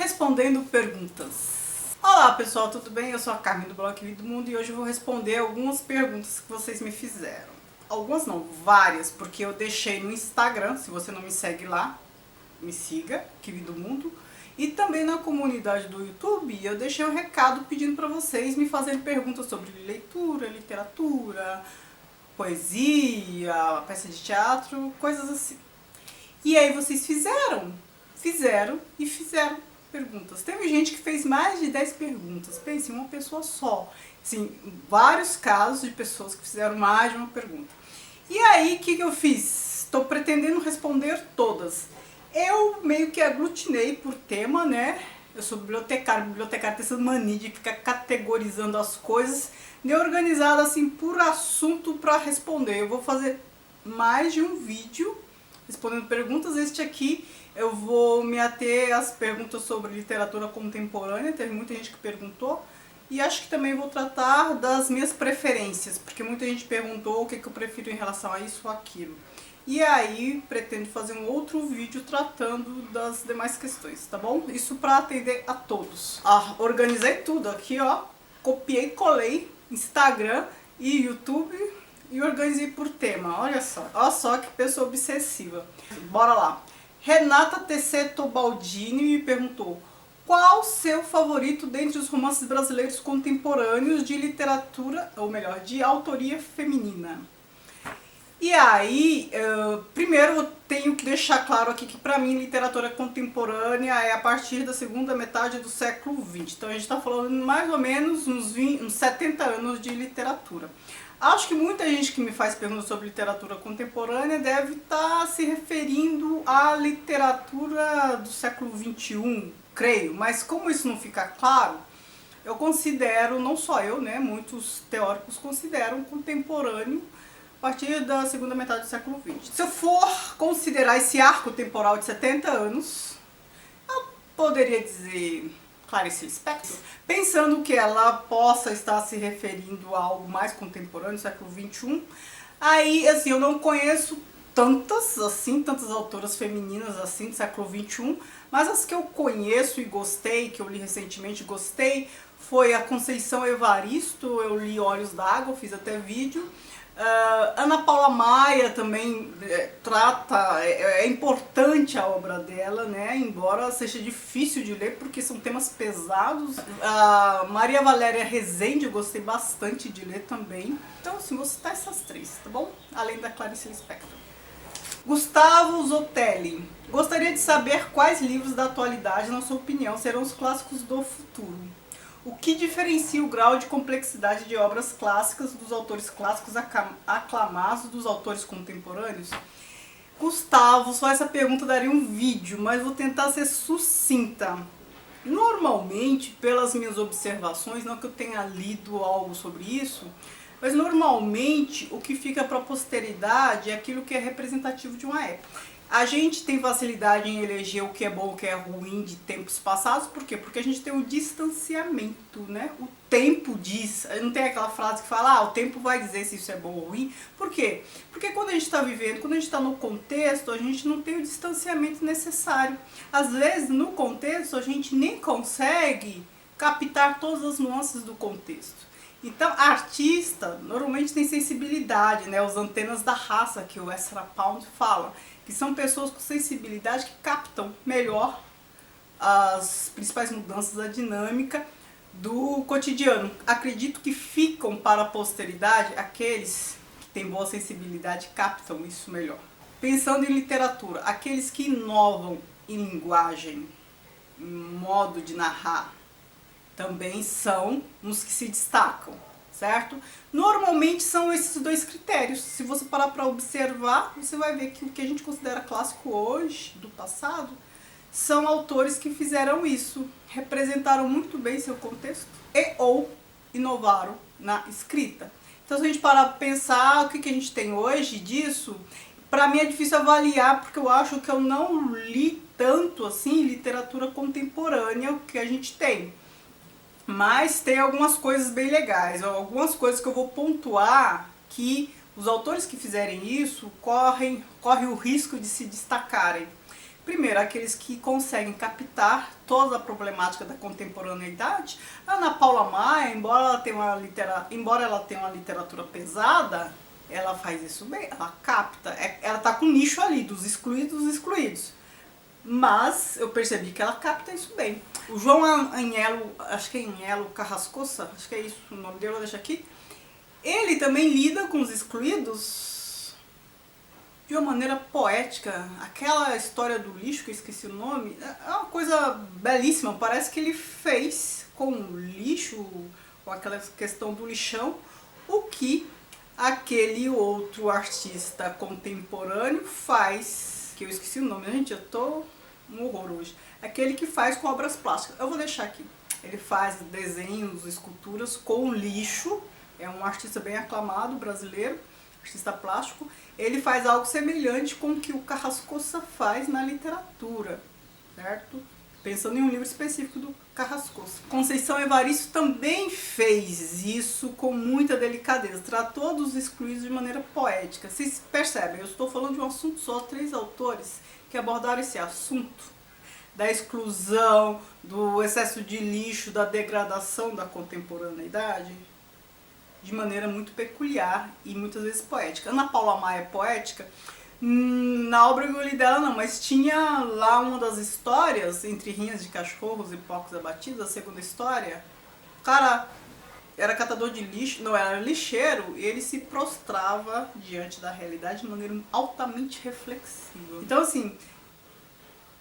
Respondendo perguntas. Olá pessoal, tudo bem? Eu sou a Carmen do blog Vida do Mundo e hoje eu vou responder algumas perguntas que vocês me fizeram. Algumas não, várias, porque eu deixei no Instagram, se você não me segue lá, me siga, que Vida do Mundo. E também na comunidade do YouTube eu deixei um recado pedindo para vocês me fazerem perguntas sobre leitura, literatura, poesia, peça de teatro, coisas assim. E aí vocês fizeram perguntas. Teve gente que fez mais de 10 perguntas. Pense, uma pessoa só. Sim, vários casos de pessoas que fizeram mais de uma pergunta. E aí, o que eu fiz? Estou pretendendo responder todas. Eu meio que aglutinei por tema, né? Eu sou bibliotecário tem essa mania de ficar categorizando as coisas, nem organizado assim por assunto para responder. Eu vou fazer mais de um vídeo respondendo perguntas. Este aqui eu vou me ater às perguntas sobre literatura contemporânea, teve muita gente que perguntou, e acho que também vou tratar das minhas preferências, porque muita gente perguntou o que eu prefiro em relação a isso ou aquilo. E aí pretendo fazer um outro vídeo tratando das demais questões, tá bom? Isso para atender a todos. Organizei tudo aqui, ó, copiei, colei Instagram e YouTube e organizei por tema, olha só que pessoa obsessiva. Bora lá. Renata TC Tobaldini me perguntou: qual o seu favorito dentre os romances brasileiros contemporâneos de literatura, ou melhor, de autoria feminina? E aí, primeiro eu tenho que deixar claro aqui que para mim literatura contemporânea é a partir da segunda metade do século XX. Então a gente está falando mais ou menos uns 70 anos de literatura. Acho que muita gente que me faz perguntas sobre literatura contemporânea deve estar se referindo à literatura do século XXI, creio. Mas como isso não fica claro, eu considero, não só eu, né, muitos teóricos consideram contemporâneo a partir da segunda metade do século XX. Se eu for considerar esse arco temporal de 70 anos, eu poderia dizer Clarice Lispector, pensando que ela possa estar se referindo a algo mais contemporâneo, século XXI. Aí, assim, eu não conheço tantas autoras femininas assim do século XXI, mas as que eu conheço e gostei, que eu li recentemente e gostei, foi a Conceição Evaristo, eu li Olhos d'Água, fiz até vídeo. Ana Paula Maia também é importante a obra dela, né? Embora seja difícil de ler porque são temas pesados. Maria Valéria Rezende eu gostei bastante de ler também. Então assim, vou citar essas três, tá bom? Além da Clarice Lispector. Gustavo Zotelli: gostaria de saber quais livros da atualidade, na sua opinião, serão os clássicos do futuro. O que diferencia o grau de complexidade de obras clássicas dos autores clássicos aclamados dos autores contemporâneos? Gustavo, só essa pergunta daria um vídeo, mas vou tentar ser sucinta. Normalmente, pelas minhas observações, não que eu tenha lido algo sobre isso, mas normalmente o que fica para a posteridade é aquilo que é representativo de uma época. A gente tem facilidade em eleger o que é bom, o que é ruim de tempos passados, por quê? Porque a gente tem um distanciamento, né? O tempo diz, não tem aquela frase que fala, o tempo vai dizer se isso é bom ou ruim. Por quê? Porque quando a gente está vivendo, quando a gente está no contexto, a gente não tem o distanciamento necessário. Às vezes, no contexto, a gente nem consegue captar todas as nuances do contexto. Então, artista normalmente tem sensibilidade, né? Os antenas da raça, que o Ezra Pound fala, que são pessoas com sensibilidade que captam melhor as principais mudanças da dinâmica do cotidiano. Acredito que ficam para a posteridade aqueles que têm boa sensibilidade, captam isso melhor. Pensando em literatura, aqueles que inovam em linguagem, em modo de narrar, também são os que se destacam, certo? Normalmente são esses dois critérios. Se você parar para observar, você vai ver que o que a gente considera clássico hoje, do passado, são autores que fizeram isso, representaram muito bem seu contexto e ou inovaram na escrita. Então, se a gente parar para pensar o que a gente tem hoje disso, para mim é difícil avaliar, porque eu acho que eu não li tanto assim literatura contemporânea que a gente tem. Mas tem algumas coisas bem legais, algumas coisas que eu vou pontuar que os autores que fizerem isso correm o risco de se destacarem. Primeiro, aqueles que conseguem captar toda a problemática da contemporaneidade. A Ana Paula Maia, embora ela tenha uma literatura pesada, ela faz isso bem, ela capta, ela está com o nicho ali, dos excluídos. Mas eu percebi que ela capta isso bem. O João Anhelo, acho que é Anhelo Carrascosa, acho que é isso o nome dele, eu vou deixar aqui. Ele também lida com os excluídos de uma maneira poética. Aquela história do lixo, que eu esqueci o nome, é uma coisa belíssima. Parece que ele fez com o lixo, com aquela questão do lixão, o que aquele outro artista contemporâneo faz, que eu esqueci o nome, gente, eu tô um horror hoje. Aquele que faz com obras plásticas. Eu vou deixar aqui. Ele faz desenhos, esculturas com lixo. É um artista bem aclamado, brasileiro, artista plástico. Ele faz algo semelhante com o que o Carrascosa faz na literatura, certo? Pensando em um livro específico do Carrascosa. Conceição Evaristo também fez isso com muita delicadeza. Tratou dos excluídos de maneira poética. Vocês percebem, eu estou falando de um assunto só, 3 autores que abordaram esse assunto da exclusão, do excesso de lixo, da degradação da contemporaneidade, de maneira muito peculiar e muitas vezes poética. Ana Paula Maia é poética? Na obra eu li dela não, mas tinha lá uma das histórias, Entre Rinhas de Cachorros e Porcos Abatidos, a segunda história. O cara era catador de lixo, não, era lixeiro, e ele se prostrava diante da realidade de maneira altamente reflexiva. Então assim,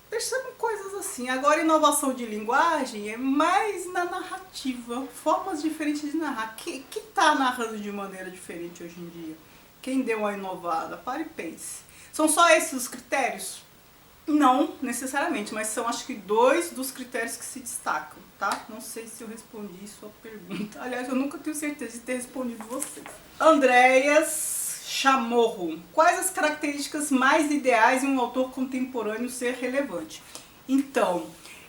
percebam coisas assim. Agora, inovação de linguagem é mais na narrativa, formas diferentes de narrar. Quem está narrando de maneira diferente hoje em dia? Quem deu uma inovada? Pare e pense. São só esses os critérios? Não necessariamente, mas são acho que 2 dos critérios que se destacam, tá? Não sei se eu respondi sua pergunta. Aliás, eu nunca tenho certeza de ter respondido vocês. Andréas Chamorro. Quais as características mais ideais em um autor contemporâneo ser relevante? Então,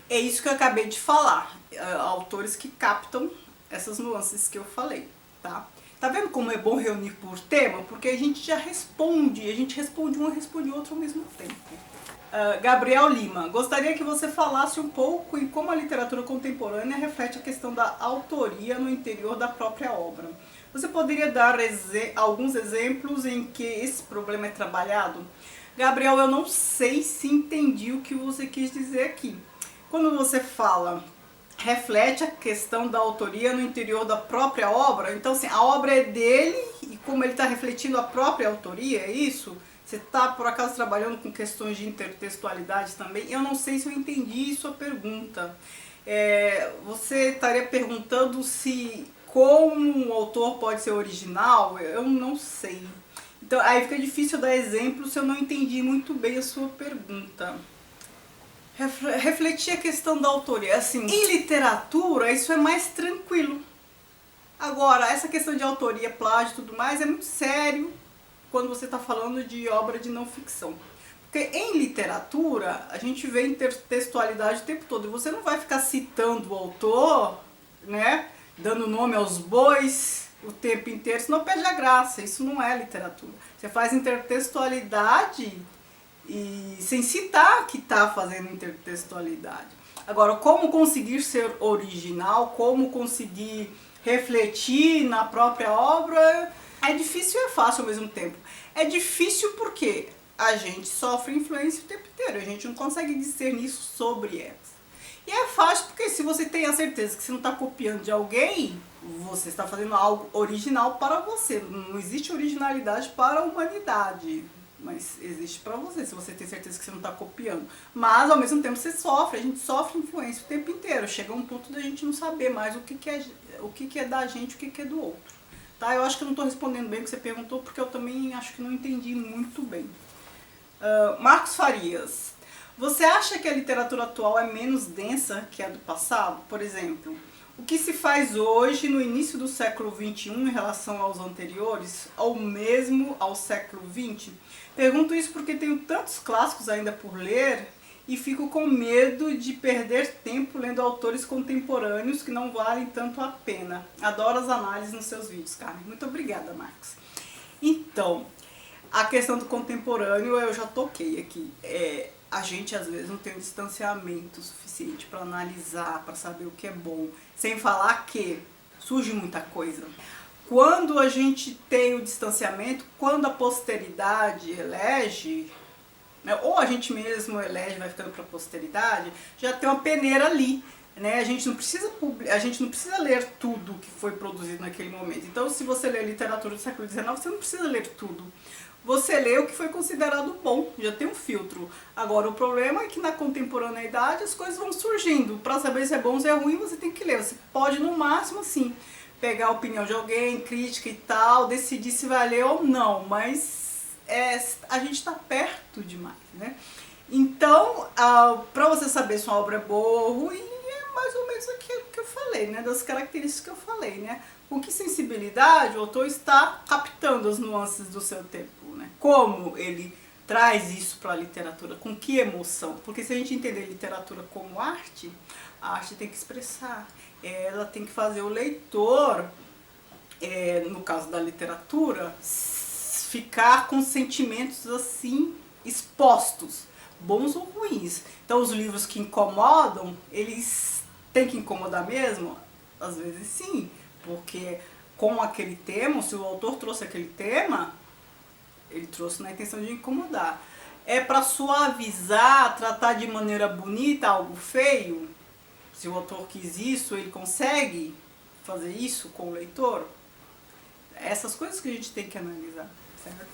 é isso que eu acabei de falar. Autores que captam essas nuances que eu falei, tá? Tá vendo como é bom reunir por tema? Porque a gente já responde, um e responde outro ao mesmo tempo. Gabriel Lima, gostaria que você falasse um pouco em como a literatura contemporânea reflete a questão da autoria no interior da própria obra. Você poderia dar alguns exemplos em que esse problema é trabalhado? Gabriel, eu não sei se entendi o que você quis dizer aqui. Quando você fala reflete a questão da autoria no interior da própria obra, então assim, a obra é dele e como ele está refletindo a própria autoria, é isso? Você está por acaso trabalhando com questões de intertextualidade também? Eu não sei se eu entendi sua pergunta. Você estaria perguntando se como o autor pode ser original? Eu não sei. Então aí fica difícil dar exemplo se eu não entendi muito bem a sua pergunta. Refletir a questão da autoria. Assim, em literatura isso é mais tranquilo. Agora, essa questão de autoria, plágio e tudo mais é muito sério quando você está falando de obra de não ficção. Porque em literatura a gente vê intertextualidade o tempo todo. E você não vai ficar citando o autor, né, dando nome aos bois o tempo inteiro, senão perde a graça. Isso não é literatura. Você faz intertextualidade e sem citar que está fazendo intertextualidade. Agora, como conseguir ser original, como conseguir refletir na própria obra, é difícil e é fácil ao mesmo tempo. É difícil porque a gente sofre influência o tempo inteiro, a gente não consegue discernir isso sobre elas. E é fácil porque se você tem a certeza que você não está copiando de alguém, você está fazendo algo original para você. Não existe originalidade para a humanidade, mas existe para você, se você tem certeza que você não está copiando. Mas ao mesmo tempo você sofre, a gente sofre influência o tempo inteiro. Chega um ponto da gente não saber mais o que é da gente, o que é do outro. Tá? Eu acho que eu não estou respondendo bem o que você perguntou, porque eu também acho que não entendi muito bem. Marcos Farias, você acha que a literatura atual é menos densa que a do passado? Por exemplo, o que se faz hoje no início do século XXI em relação aos anteriores, ou mesmo ao século XX? Pergunto isso porque tenho tantos clássicos ainda por ler e fico com medo de perder tempo lendo autores contemporâneos que não valem tanto a pena. Adoro as análises nos seus vídeos, Carmen. Muito obrigada, Marcos. Então, a questão do contemporâneo eu já toquei aqui. a gente às vezes não tem um distanciamento suficiente para analisar, para saber o que é bom, sem falar que surge muita coisa. Quando a gente tem o distanciamento, quando a posteridade elege, né, ou a gente mesmo elege, vai ficando para a posteridade, já tem uma peneira ali. Né? A gente não precisa ler tudo que foi produzido naquele momento. Então, se você lê literatura do século XIX, você não precisa ler tudo. Você lê o que foi considerado bom, já tem um filtro. Agora, o problema é que na contemporaneidade as coisas vão surgindo. Para saber se é bom ou se é ruim, você tem que ler. Você pode, no máximo, assim, pegar a opinião de alguém, crítica e tal, decidir se vai ler ou não, mas a gente está perto demais, né? Então, para você saber se uma obra é boa ou ruim, é mais ou menos aquilo que eu falei, né? Das características que eu falei, né? Com que sensibilidade o autor está captando as nuances do seu tempo, né? Como ele traz isso para a literatura, com que emoção? Porque se a gente entender literatura como arte, a arte tem que expressar, ela tem que fazer o leitor, no caso da literatura, ficar com sentimentos assim expostos, bons ou ruins. Então os livros que incomodam, eles têm que incomodar mesmo? Às vezes sim, porque com aquele tema, se o autor trouxe aquele tema, ele trouxe na intenção de incomodar. É para suavizar, tratar de maneira bonita algo feio? Se o autor quis isso, ele consegue fazer isso com o leitor? Essas coisas que a gente tem que analisar, certo?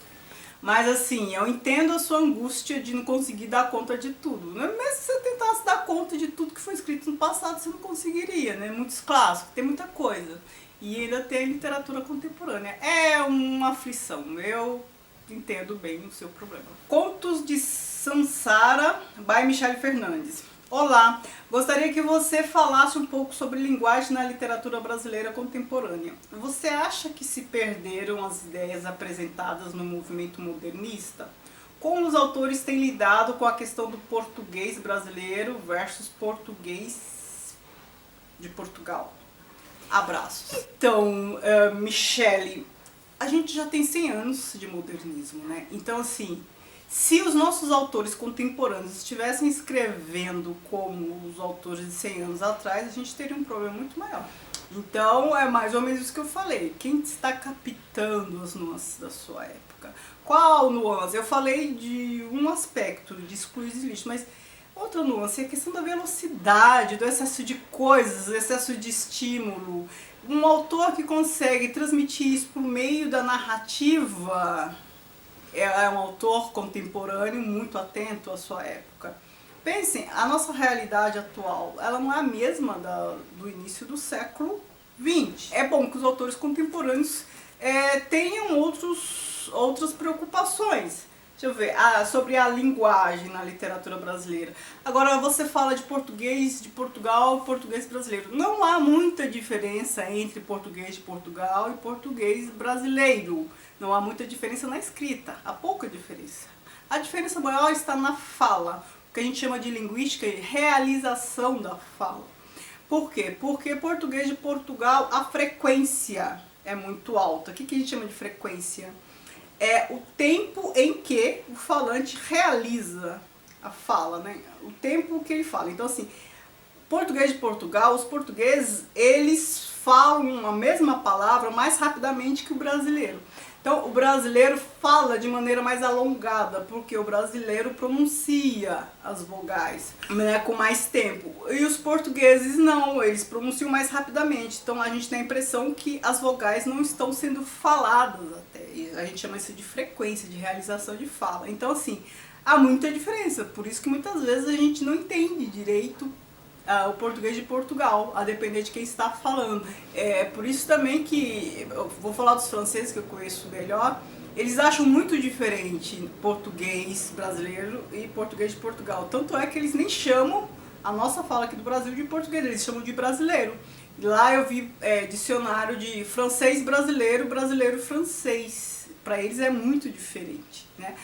Mas assim, eu entendo a sua angústia de não conseguir dar conta de tudo. Mesmo se você tentasse dar conta de tudo que foi escrito no passado, você não conseguiria, né? Muitos clássicos, tem muita coisa. E ainda tem a literatura contemporânea. É uma aflição, eu entendo bem o seu problema. Contos de Sansara, by Michele Fernandes. Olá, gostaria que você falasse um pouco sobre linguagem na literatura brasileira contemporânea. Você acha que se perderam as ideias apresentadas no movimento modernista? Como os autores têm lidado com a questão do português brasileiro versus português de Portugal? Abraços. Então, Michele, a gente já tem 100 anos de modernismo, né? Então, assim, se os nossos autores contemporâneos estivessem escrevendo como os autores de 100 anos atrás, a gente teria um problema muito maior. Então, é mais ou menos isso que eu falei. Quem está captando as nuances da sua época? Qual nuance? Eu falei de um aspecto de excluir lixo, mas outra nuance é a questão da velocidade, do excesso de coisas, do excesso de estímulo. Um autor que consegue transmitir isso por meio da narrativa é um autor contemporâneo muito atento à sua época. Pensem, a nossa realidade atual, ela não é a mesma do início do século XX. É bom que os autores contemporâneos tenham outras preocupações. Deixa eu ver, sobre a linguagem na literatura brasileira. Agora você fala de português de Portugal e português brasileiro. Não há muita diferença entre português de Portugal e português brasileiro. Não há muita diferença na escrita, há pouca diferença. A diferença maior está na fala, o que a gente chama de linguística e realização da fala. Por quê? Porque português de Portugal, a frequência é muito alta. O que a gente chama de frequência? É o tempo em que o falante realiza a fala, né? O tempo que ele fala. Então, assim, português de Portugal, os portugueses, eles falam a mesma palavra mais rapidamente que o brasileiro. Então, o brasileiro fala de maneira mais alongada, porque o brasileiro pronuncia as vogais, né, com mais tempo. E os portugueses não, eles pronunciam mais rapidamente. Então, a gente tem a impressão que as vogais não estão sendo faladas até. E a gente chama isso de frequência, de realização de fala. Então, assim, há muita diferença. Por isso que muitas vezes a gente não entende direito o português de Portugal, a depender de quem está falando. É por isso também que, eu vou falar dos franceses que eu conheço melhor, eles acham muito diferente português brasileiro e português de Portugal. Tanto é que eles nem chamam a nossa fala aqui do Brasil de português, eles chamam de brasileiro. E lá eu vi dicionário de francês brasileiro, brasileiro francês. Para eles é muito diferente, né?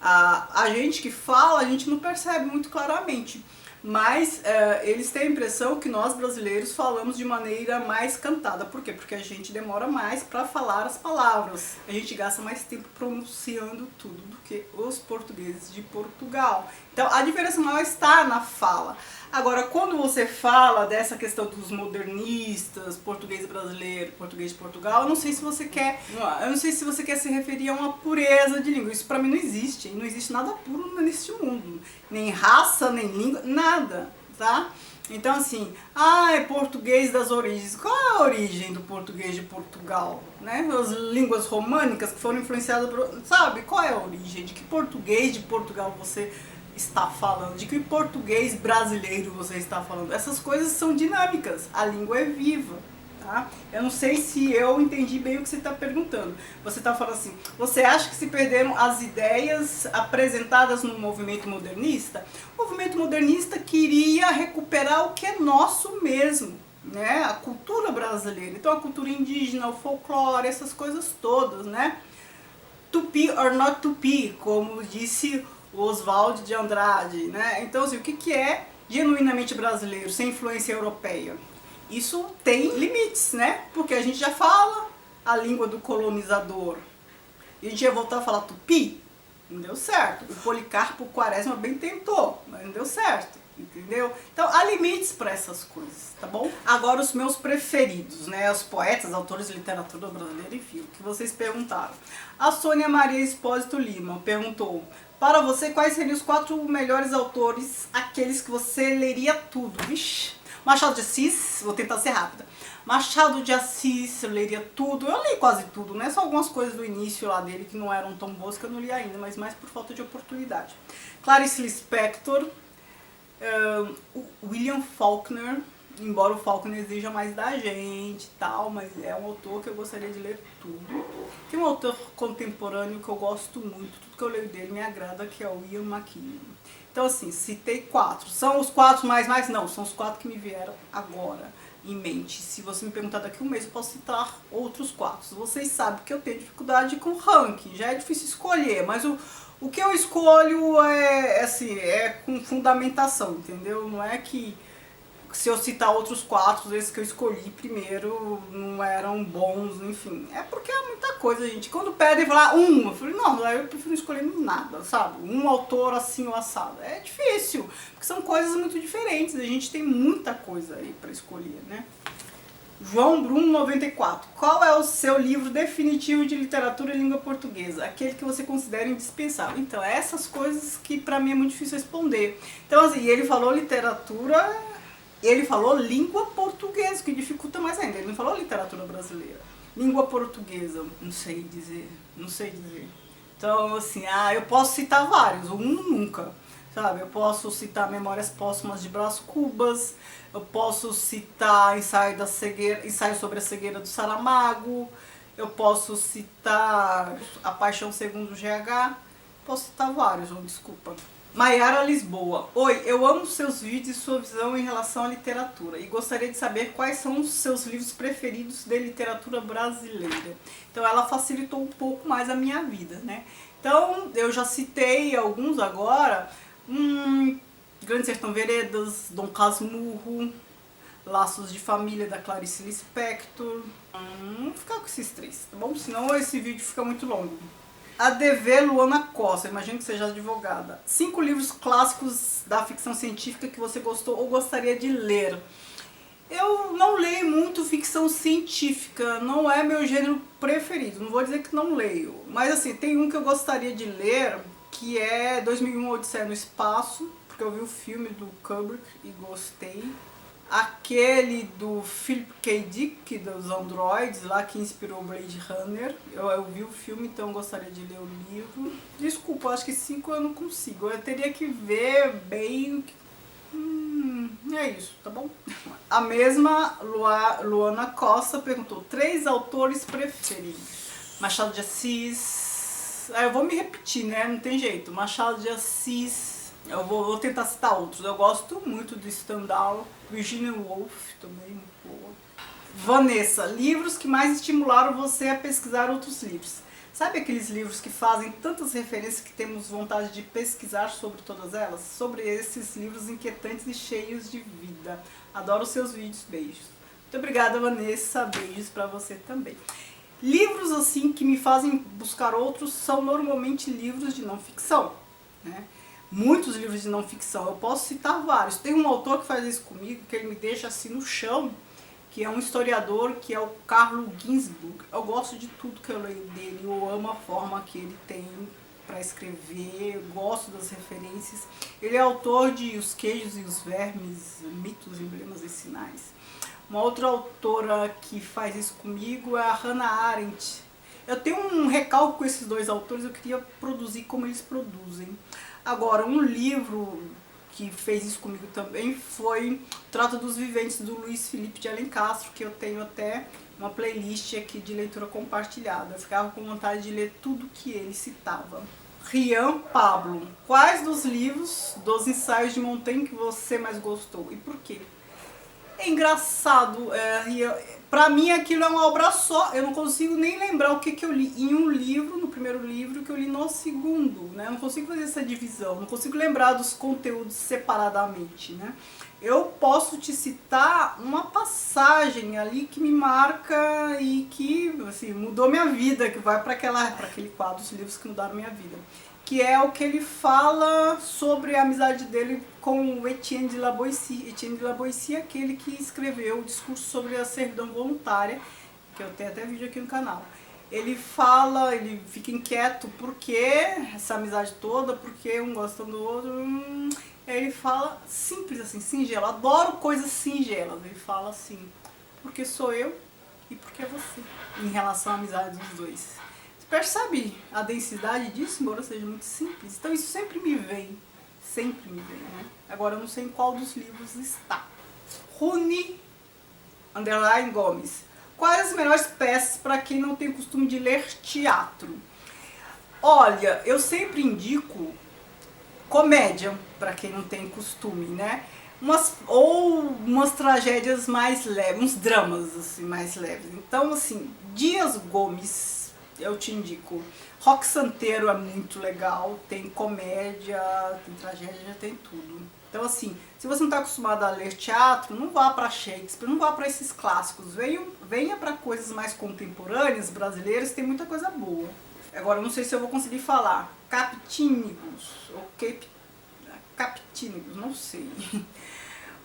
A gente que fala, a gente não percebe muito claramente. Mas eles têm a impressão que nós brasileiros falamos de maneira mais cantada. Por quê? Porque a gente demora mais para falar as palavras. A gente gasta mais tempo pronunciando tudo do que os portugueses de Portugal. Então a diferença maior está na fala. Agora, quando você fala dessa questão dos modernistas, português brasileiro, português de Portugal, eu não sei se você quer se referir a uma pureza de língua. Isso pra mim não existe. Não existe nada puro neste mundo. Nem raça, nem língua, nada, tá? Então assim, é português das origens. Qual é a origem do português de Portugal? Né? As línguas românicas que foram influenciadas por... Sabe? Qual é a origem? De que português de Portugal você está falando? De que português brasileiro você está falando? Essas coisas são dinâmicas. A língua é viva. Tá? Eu não sei se eu entendi bem o que você está perguntando. Você está falando assim, você acha que se perderam as ideias apresentadas no movimento modernista? O movimento modernista queria recuperar o que é nosso mesmo, né? A cultura brasileira. Então a cultura indígena, o folclore, essas coisas todas, né? Tupi or not tupi, como disse o Oswald de Andrade, né? Então assim, o que é genuinamente brasileiro, sem influência europeia? Isso tem limites, né? Porque a gente já fala a língua do colonizador. E a gente ia voltar a falar tupi? Não deu certo. O Policarpo Quaresma bem tentou, mas não deu certo. Entendeu? Então há limites para essas coisas, tá bom? Agora os meus preferidos, né? Os poetas, autores de literatura brasileira, enfim, o que vocês perguntaram. A Sônia Maria Espósito Lima perguntou: para você, quais seriam os 4 melhores autores, aqueles que você leria tudo? Vixe! Machado de Assis, vou tentar ser rápida. Machado de Assis, eu leria tudo. Eu li quase tudo, né? Só algumas coisas do início lá dele que não eram tão boas que eu não li ainda, mas mais por falta de oportunidade. Clarice Lispector, William Faulkner, embora o Faulkner exija mais da gente e tal, mas é um autor que eu gostaria de ler tudo. Tem um autor contemporâneo que eu gosto muito, tudo que eu leio dele me agrada, que é o Ian McEwan. Então assim, citei 4. São os 4 mais? Não, são os 4 que me vieram agora em mente. Se você me perguntar daqui a um mês, eu posso citar outros 4. Vocês sabem que eu tenho dificuldade com ranking, já é difícil escolher, mas o que eu escolho é com fundamentação, entendeu? Não é que se eu citar outros 4, esses que eu escolhi primeiro não eram bons, enfim. É porque é muita coisa, gente. Quando pedem falar eu falei, não, eu prefiro não escolher nada, sabe? Um autor assim ou assado. É difícil, porque são coisas muito diferentes. A gente tem muita coisa aí pra escolher, né? João Bruno 94. Qual é o seu livro definitivo de literatura e língua portuguesa? Aquele que você considera indispensável. Então, essas coisas que pra mim é muito difícil responder. Então, assim, ele falou literatura... Ele falou língua portuguesa, que dificulta mais ainda. Ele não falou literatura brasileira. Língua portuguesa, não sei dizer. Então, assim, eu posso citar vários, um nunca, sabe? Eu posso citar Memórias Póstumas de Brás Cubas, eu posso citar Ensaio sobre a Cegueira do Saramago, eu posso citar A Paixão Segundo GH, posso citar vários, desculpa. Maiara Lisboa. Oi, eu amo seus vídeos e sua visão em relação à literatura e gostaria de saber quais são os seus livros preferidos de literatura brasileira. Então ela facilitou um pouco mais a minha vida, né? Então eu já citei alguns agora, Grande Sertão Veredas, Dom Casmurro, Laços de Família da Clarice Lispector. Vou ficar com esses 3, tá bom? Senão esse vídeo fica muito longo. ADV Luana Costa, imagino que seja advogada. 5 livros clássicos da ficção científica que você gostou ou gostaria de ler. Eu não leio muito ficção científica, não é meu gênero preferido, não vou dizer que não leio. Mas assim, tem um que eu gostaria de ler, que é 2001 Odisseia no Espaço, porque eu vi o filme do Kubrick e gostei. Aquele do Philip K. Dick, dos androids, lá que inspirou Blade Runner. Eu vi o filme, então gostaria de ler o livro. Desculpa, acho que 5 eu não consigo. Eu teria que ver bem. É isso, tá bom? A mesma Luana Costa perguntou: 3 autores preferidos. Machado de Assis. Eu vou me repetir, né? Não tem jeito. Machado de Assis. Eu vou tentar citar outros. Eu gosto muito do Stendhal, Virginia Woolf também, muito boa. Vanessa, livros que mais estimularam você a pesquisar outros livros. Sabe aqueles livros que fazem tantas referências que temos vontade de pesquisar sobre todas elas? Sobre esses livros inquietantes e cheios de vida. Adoro os seus vídeos, beijos. Muito obrigada, Vanessa, beijos pra você também. Livros assim que me fazem buscar outros são normalmente livros de não ficção, né? Muitos livros de não ficção, eu posso citar vários. Tem um autor que faz isso comigo, que ele me deixa assim no chão, que é um historiador, que é o Carlo Ginzburg. Eu gosto de tudo que eu leio dele, eu amo a forma que ele tem para escrever, eu gosto das referências. Ele é autor de Os Queijos e os Vermes, Mitos, Emblemas e Sinais. Uma outra autora que faz isso comigo é a Hannah Arendt. Eu tenho um recalque com esses dois autores, eu queria produzir como eles produzem. Agora, um livro que fez isso comigo também foi Trata dos Viventes, do Luiz Felipe de Alencastro, que eu tenho até uma playlist aqui de leitura compartilhada. Eu ficava com vontade de ler tudo que ele citava. Rian Pablo, quais dos livros dos ensaios de Montaigne que você mais gostou e por quê? É engraçado, pra mim aquilo é uma obra só, eu não consigo nem lembrar o que eu li em um livro, no primeiro livro, que eu li no segundo, né? Eu não consigo fazer essa divisão, não consigo lembrar dos conteúdos separadamente, né? Eu posso te citar uma passagem ali que me marca e que, assim, mudou minha vida, que vai para aquele quadro dos livros que mudaram minha vida. Que é o que ele fala sobre a amizade dele com o Etienne de La Boétie. Etienne de La Boétie é aquele que escreveu o discurso sobre a servidão voluntária, que eu tenho até vídeo aqui no canal. Ele fala, ele fica inquieto, por que essa amizade toda, porque um gosta do outro. Aí ele fala simples assim, singelo, adoro coisas singelas. Ele fala assim, porque sou eu e porque é você, em relação à amizade dos dois. Percebe a densidade disso, embora seja muito simples? Então isso sempre me vem, né? Agora eu não sei em qual dos livros está. Rune Gomes. Quais as melhores peças para quem não tem costume de ler teatro? Olha, eu sempre indico comédia, para quem não tem costume, né? Umas tragédias mais leves, uns dramas assim, mais leves. Então, assim, Dias Gomes, eu te indico. Roque Santeiro é muito legal, tem comédia, tem tragédia, tem tudo. Então assim, se você não está acostumado a ler teatro, não vá para Shakespeare, não vá para esses clássicos, venha para coisas mais contemporâneas, brasileiras, tem muita coisa boa. Agora, eu não sei se eu vou conseguir falar. Capitínigos, ou Capitínigos, não sei.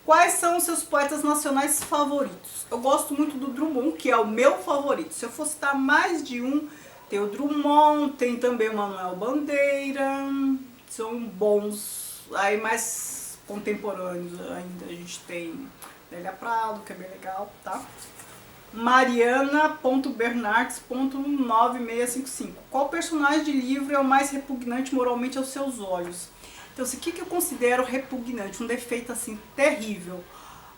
Quais são os seus poetas nacionais favoritos? Eu gosto muito do Drummond, que é o meu favorito. Se eu fosse citar mais de um, tem o Drummond, tem também o Manuel Bandeira, são bons. Aí mais contemporâneos ainda a gente tem Lélia Prado, que é bem legal, tá? Mariana.bernardes.9655. Qual personagem de livro é o mais repugnante moralmente aos seus olhos? Então, o que eu considero repugnante? Um defeito assim terrível.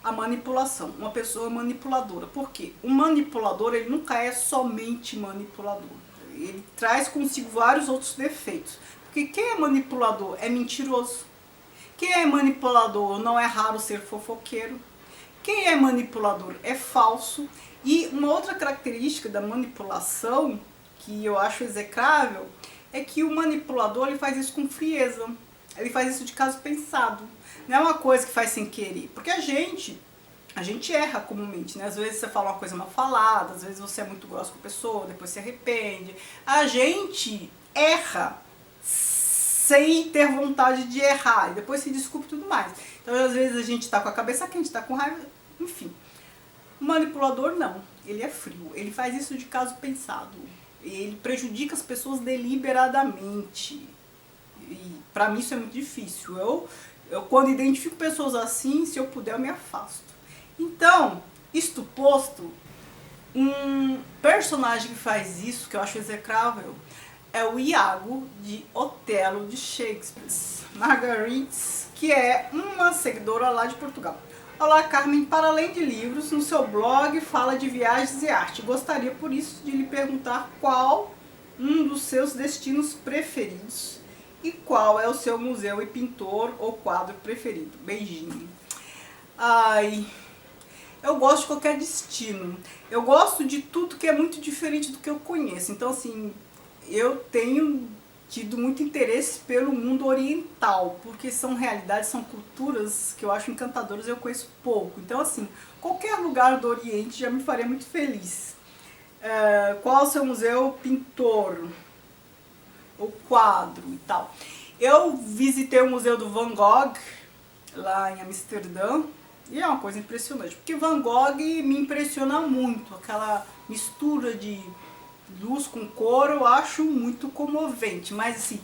A manipulação. Uma pessoa manipuladora. Por quê? O manipulador, ele nunca é somente manipulador. Ele traz consigo vários outros defeitos. Porque quem é manipulador é mentiroso. Quem é manipulador não é raro ser fofoqueiro. Quem é manipulador é falso. E uma outra característica da manipulação, que eu acho execrável, é que o manipulador ele faz isso com frieza. Ele faz isso de caso pensado. Não é uma coisa que faz sem querer. Porque a gente erra comumente, né? Às vezes você fala uma coisa mal falada, às vezes você é muito grosso com a pessoa, depois se arrepende. A gente erra sem ter vontade de errar, e depois se desculpa e tudo mais. Então, às vezes a gente tá com a cabeça quente, tá com raiva, enfim. O manipulador não, ele é frio, ele faz isso de caso pensado. Ele prejudica as pessoas deliberadamente. E pra mim isso é muito difícil. Eu quando identifico pessoas assim, se eu puder eu me afasto. Então, isto posto, um personagem que faz isso, que eu acho execrável, é o Iago de Otelo de Shakespeare. Marguerite, que é uma seguidora lá de Portugal. Olá, Carmen, para além de livros, no seu blog fala de viagens e arte. Gostaria, por isso, de lhe perguntar qual um dos seus destinos preferidos e qual é o seu museu e pintor ou quadro preferido. Beijinho. Ai, eu gosto de qualquer destino. Eu gosto de tudo que é muito diferente do que eu conheço. Então, assim, eu tenho tido muito interesse pelo mundo oriental, porque são realidades, são culturas que eu acho encantadoras e eu conheço pouco. Então, assim, qualquer lugar do Oriente já me faria muito feliz. Qual é o seu museu pintor? Ou quadro e tal? Eu visitei o Museu do Van Gogh, lá em Amsterdã, e é uma coisa impressionante, porque Van Gogh me impressiona muito, aquela mistura de luz com cor eu acho muito comovente, mas assim,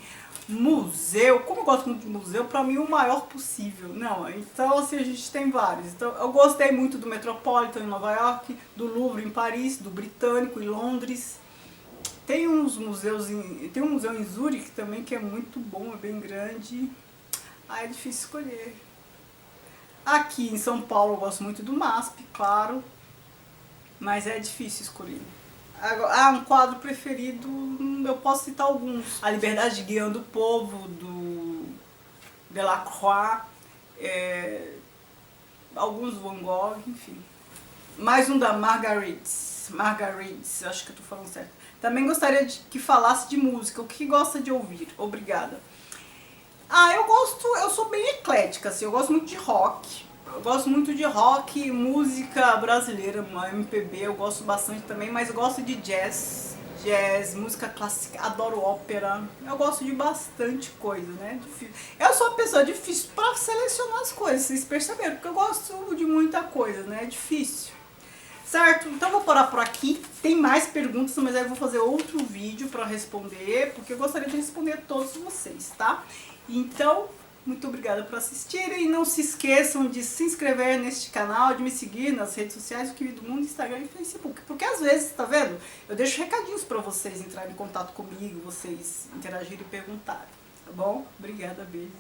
museu, como eu gosto muito de museu, pra mim o maior possível. Não, então assim, a gente tem vários. Então eu gostei muito do Metropolitan em Nova York, do Louvre em Paris, do Britânico em Londres. Tem uns museus, tem um museu em Zurique também que é muito bom, é bem grande. Ah, é difícil escolher. Aqui em São Paulo eu gosto muito do MASP, claro, mas é difícil escolher. Agora, um quadro preferido, eu posso citar alguns. A Liberdade Guiando o Povo, do Delacroix, alguns Van Gogh, enfim. Mais um da Marguerite, acho que eu tô falando certo. Também gostaria de que falasse de música, o que gosta de ouvir. Obrigada. Eu sou bem eclética, assim, eu gosto muito de rock. Eu gosto muito de rock, música brasileira, MPB, eu gosto bastante também, mas eu gosto de jazz, música clássica, adoro ópera. Eu gosto de bastante coisa, né? Eu sou uma pessoa difícil pra selecionar as coisas, vocês perceberam, porque eu gosto de muita coisa, né? É difícil. Certo? Então vou parar por aqui. Tem mais perguntas, mas aí eu vou fazer outro vídeo para responder, porque eu gostaria de responder a todos vocês, tá? Então, muito obrigada por assistirem e não se esqueçam de se inscrever neste canal, de me seguir nas redes sociais, o Kiwi do Mundo, Instagram e Facebook. Porque às vezes, tá vendo? Eu deixo recadinhos para vocês entrarem em contato comigo, vocês interagirem e perguntarem, tá bom? Obrigada, beijo.